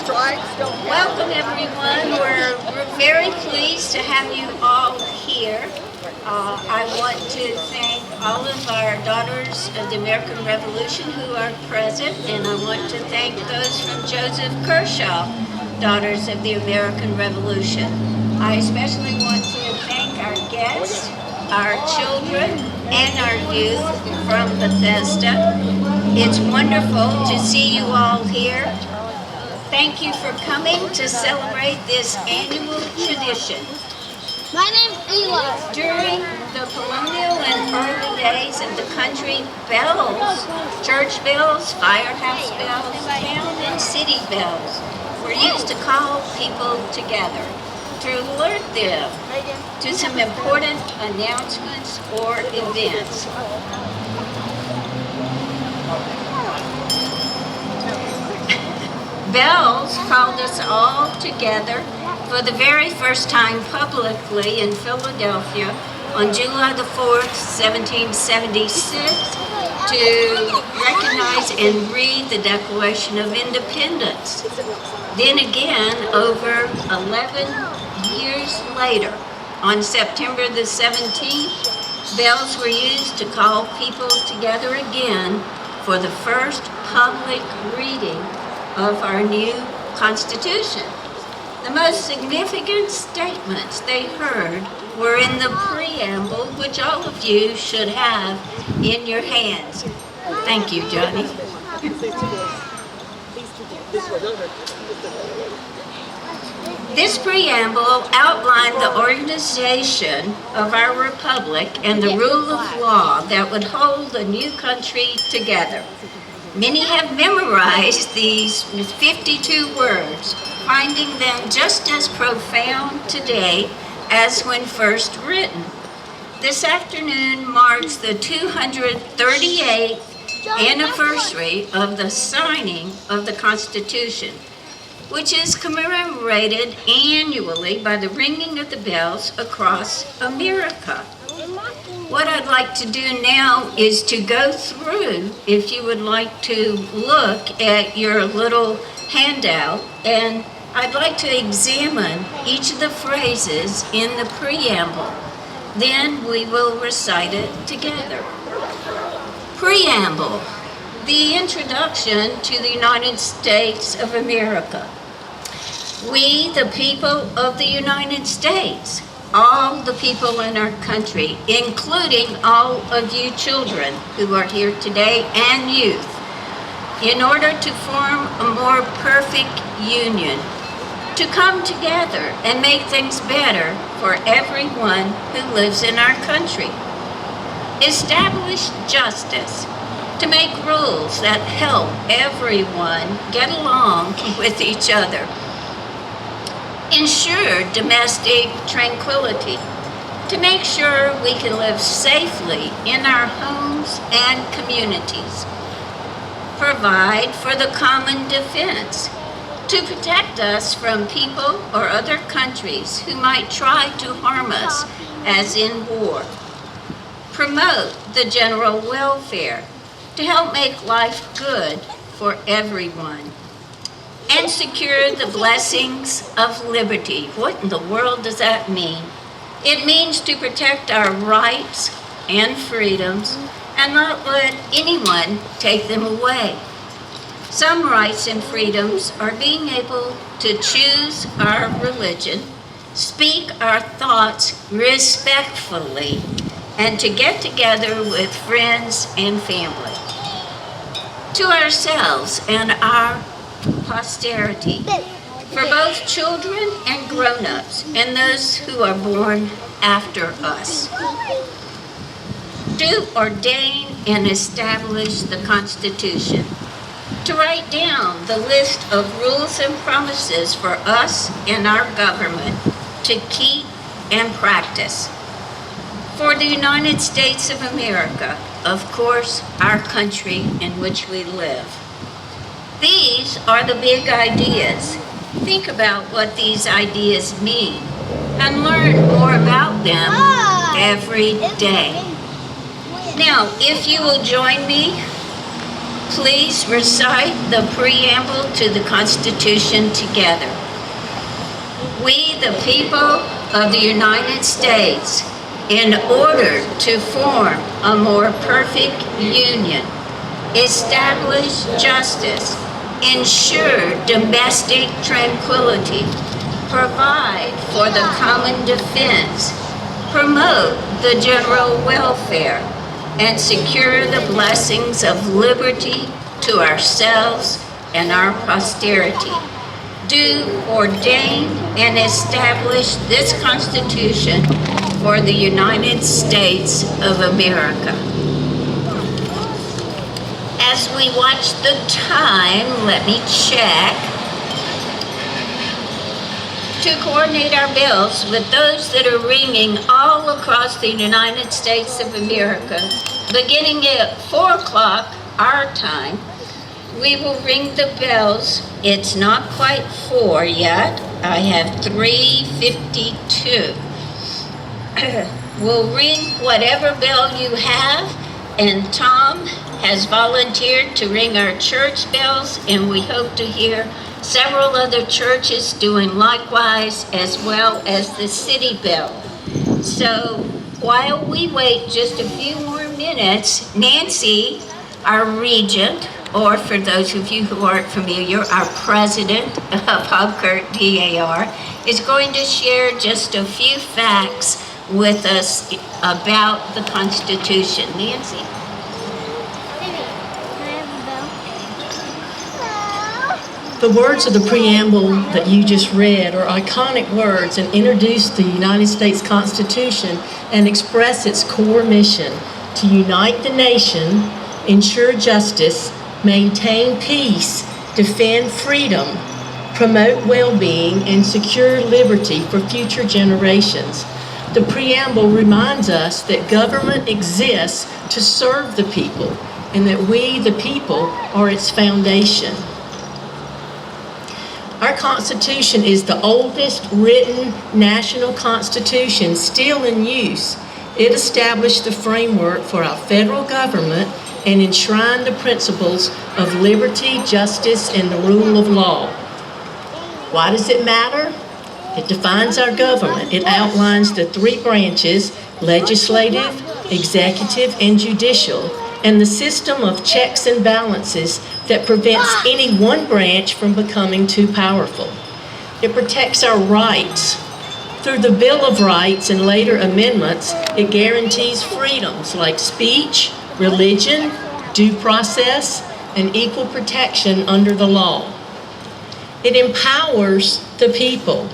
Welcome, everyone. We're very pleased to have you all here. I want to thank all of our Daughters of the American Revolution who are present, and I want to thank those from Joseph Kershaw, Daughters of the American Revolution. I especially want to thank our guests, our children, and our youth from Bethesda. It's wonderful to see you all here. Thank you for coming to celebrate this annual tradition. My name's Eli. During the colonial and early days of the country, bells, church bells, firehouse bells, town and city bells were used to call people together, to alert them to some important announcements or events. Bells called us all together for the very first time publicly in Philadelphia on July the 4th, 1776, to recognize and read the Declaration of Independence. Then again, over 11 years later, on September the 17th, bells were used to call people together again for the first public reading of our new Constitution. The most significant statements they heard were in the preamble, which all of you should have in your hands. Thank you, Johnny. This preamble outlined the organization of our republic and the rule of law that would hold the new country together. Many have memorized these 52 words, finding them just as profound today as when first written. This afternoon marks the 238th anniversary of the signing of the Constitution, which is commemorated annually by the ringing of the bells across America. What I'd like to do now is to go through, if you would like to look at your little handout, and I'd like to examine each of the phrases in the preamble. Then we will recite it together. Preamble, the introduction to the United States of America. We, the people of the United States, all the people in our country, including all of you children who are here today and youth, in order to form a more perfect union, to come together and make things better for everyone who lives in our country. Establish justice, to make rules that help everyone get along with each other. Ensure domestic tranquility, to make sure we can live safely in our homes and communities. Provide for the common defense, to protect us from people or other countries who might try to harm us, as in war. Promote the general welfare, to help make life good for everyone. And secure the blessings of liberty. What in the world does that mean? It means to protect our rights and freedoms and not let anyone take them away. Some rights and freedoms are being able to choose our religion, speak our thoughts respectfully, and to get together with friends and family. To ourselves and our posterity, for both children and grown-ups and those who are born after us. To ordain and establish the Constitution. To write down the list of rules and promises for us and our government to keep and practice. For the United States of America, of course, our country in which we live. These are the big ideas. Think about what these ideas mean and learn more about them every day. Now, if you will join me Please recite the preamble to the Constitution together. We, the people of the United States, in order to form a more perfect union, establish justice, ensure domestic tranquility, provide for the common defense, promote the general welfare, and secure the blessings of liberty to ourselves and our posterity. Do ordain and establish this Constitution for the United States of America. As we watch the time, let me check to coordinate our bells with those that are ringing all across the United States of America. Beginning at 4 o'clock our time, we will ring the bells. It's not quite 4 yet. I have 3:52. We'll ring whatever bell you have, and Tom has volunteered to ring our church bells, and we hope to hear several other churches doing likewise, as well as the city bell. So while we wait just a few more minutes, Nancy, our regent, or for those of you who aren't familiar, our president of Hobkirk DAR, is going to share just a few facts with us about the Constitution. Nancy? The words of the preamble that you just read are iconic words and introduce the United States Constitution and express its core mission: to unite the nation, ensure justice, maintain peace, defend freedom, promote well-being, and secure liberty for future generations. The preamble reminds us that government exists to serve the people and that we, the people, are its foundation. Our Constitution is the oldest written national constitution still in use. It established the framework for our federal government and enshrined the principles of liberty, justice, and the rule of law. Why does it matter? It defines our government. It outlines the 3 branches: legislative, executive, and judicial, and the system of checks and balances that prevents any one branch from becoming too powerful. It protects our rights. Through the Bill of Rights and later amendments, it guarantees freedoms like speech, religion, due process, and equal protection under the law. It empowers the people.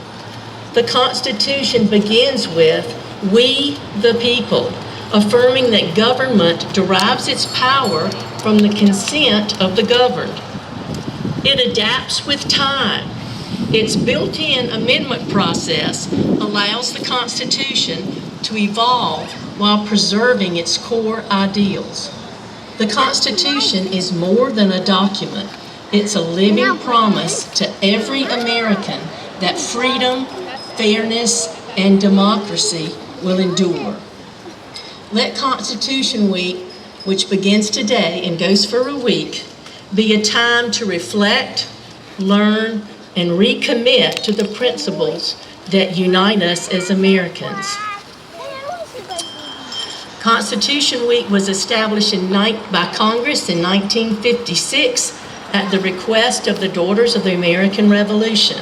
The Constitution begins with "we the people," affirming that government derives its power from the consent of the governed. It adapts with time. Its built-in amendment process allows the Constitution to evolve while preserving its core ideals. The Constitution is more than a document. It's a living promise to every American that freedom, fairness, and democracy will endure. Let Constitution Week, which begins today and goes for a week, be a time to reflect, learn, and recommit to the principles that unite us as Americans. Constitution Week was established by Congress in 1956 at the request of the Daughters of the American Revolution.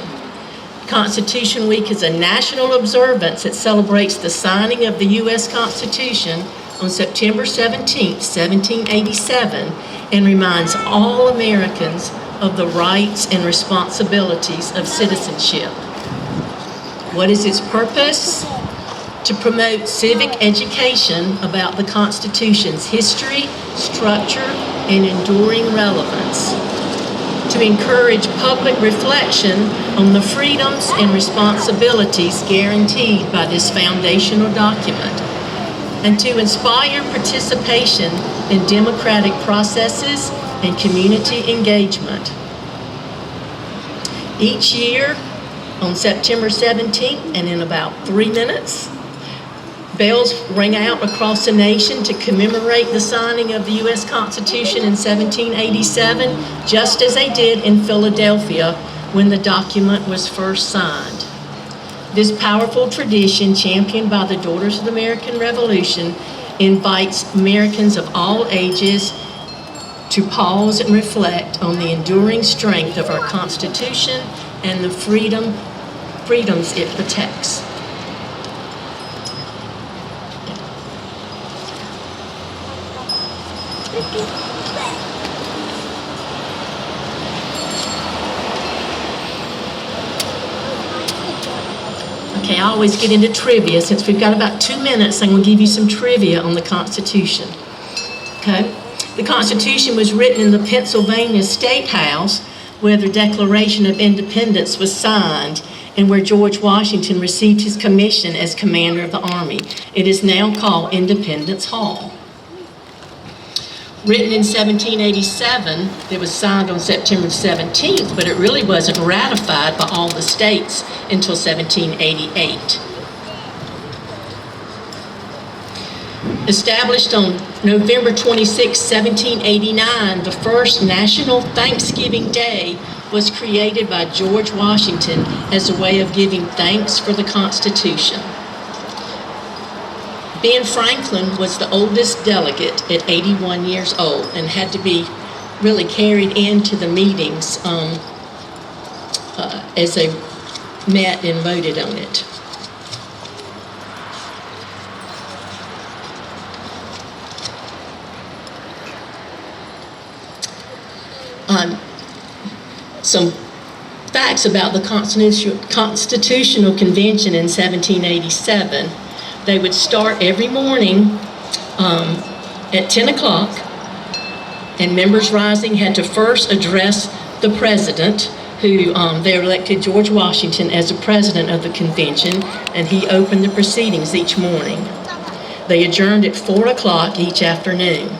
Constitution Week is a national observance that celebrates the signing of the U.S. Constitution on September 17, 1787, and reminds all Americans of the rights and responsibilities of citizenship. What is its purpose? To promote civic education about the Constitution's history, structure, and enduring relevance. To encourage public reflection on the freedoms and responsibilities guaranteed by this foundational document, and to inspire participation in democratic processes and community engagement. Each year, on September 17th, and in about 3 minutes, Bells rang out across the nation to commemorate the signing of the U.S. Constitution in 1787, just as they did in Philadelphia when the document was first signed. This powerful tradition, championed by the Daughters of the American Revolution, invites Americans of all ages to pause and reflect on the enduring strength of our Constitution and the freedoms it protects. Okay, I always get into trivia. Since we've got about 2 minutes, I'm going to give you some trivia on the Constitution. Okay? The Constitution was written in the Pennsylvania State House, where the Declaration of Independence was signed and where George Washington received his commission as commander of the Army. It is now called Independence Hall. Written in 1787, it was signed on September 17th, but it really wasn't ratified by all the states until 1788. Established on November 26, 1789, the first National Thanksgiving Day was created by George Washington as a way of giving thanks for the Constitution. Ben Franklin was the oldest delegate at 81 years old and had to be really carried into the meetings as they met and voted on it. Some facts about the Constitutional Convention in 1787. They would start every morning at 10 o'clock, and members rising had to first address the president, who they elected George Washington as the president of the convention, and he opened the proceedings each morning. They adjourned at 4 o'clock each afternoon.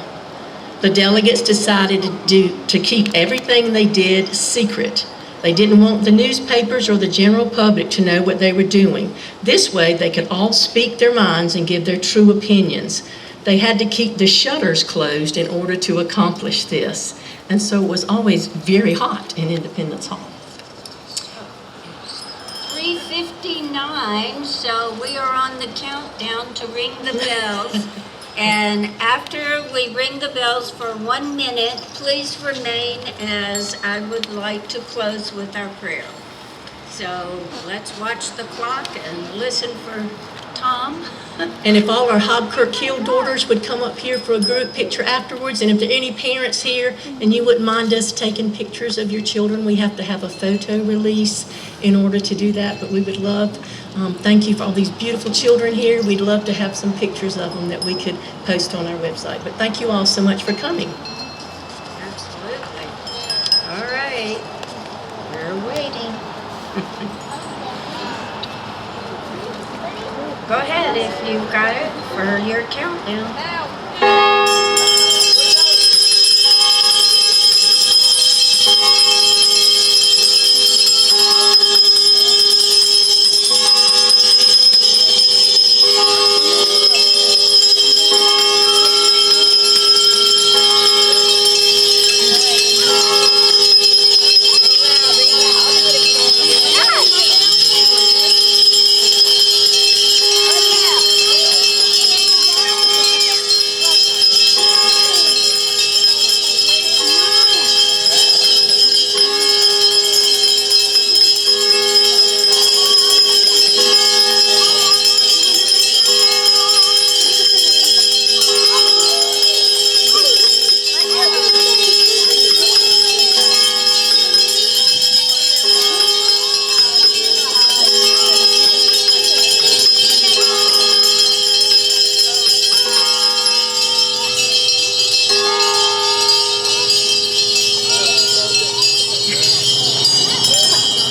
The delegates decided to keep everything they did secret. They didn't want the newspapers or the general public to know what they were doing. This way, they could all speak their minds and give their true opinions. They had to keep the shutters closed in order to accomplish this. And so it was always very hot in Independence Hall. 3:59, so we are on the countdown to ring the bells. And after we ring the bells for 1 minute, please remain, as I would like to close with our prayer. So let's watch the clock and listen for Tom. And if all our Hobkirk Hill daughters would come up here for a group picture afterwards, and if there are any parents here and you wouldn't mind us taking pictures of your children, we have to have a photo release in order to do that, but we would love, thank you for all these beautiful children here. We'd love to have some pictures of them that we could post on our website. But thank you all so much for coming. Absolutely. All right, we're waiting. Go ahead if you've got it for your countdown.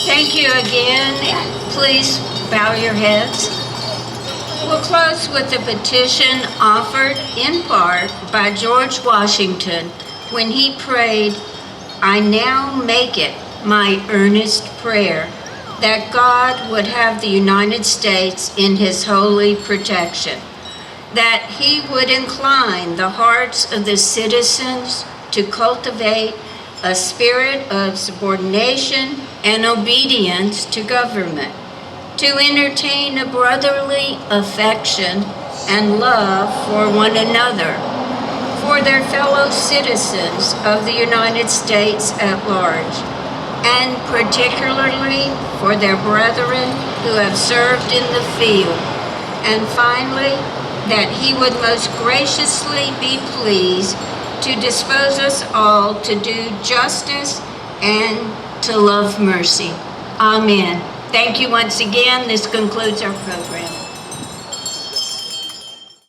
Thank you again. Please bow your heads. We'll close with a petition offered in part by George Washington when he prayed, "I now make it my earnest prayer that God would have the United States in his holy protection. that he would incline the hearts of the citizens to cultivate a spirit of subordination and obedience to government, to entertain a brotherly affection and love for one another, for their fellow citizens of the United States at large, and particularly for their brethren who have served in the field, and finally, that he would most graciously be pleased to dispose us all to do justice and to love mercy. Amen. Thank you once again. This concludes our program.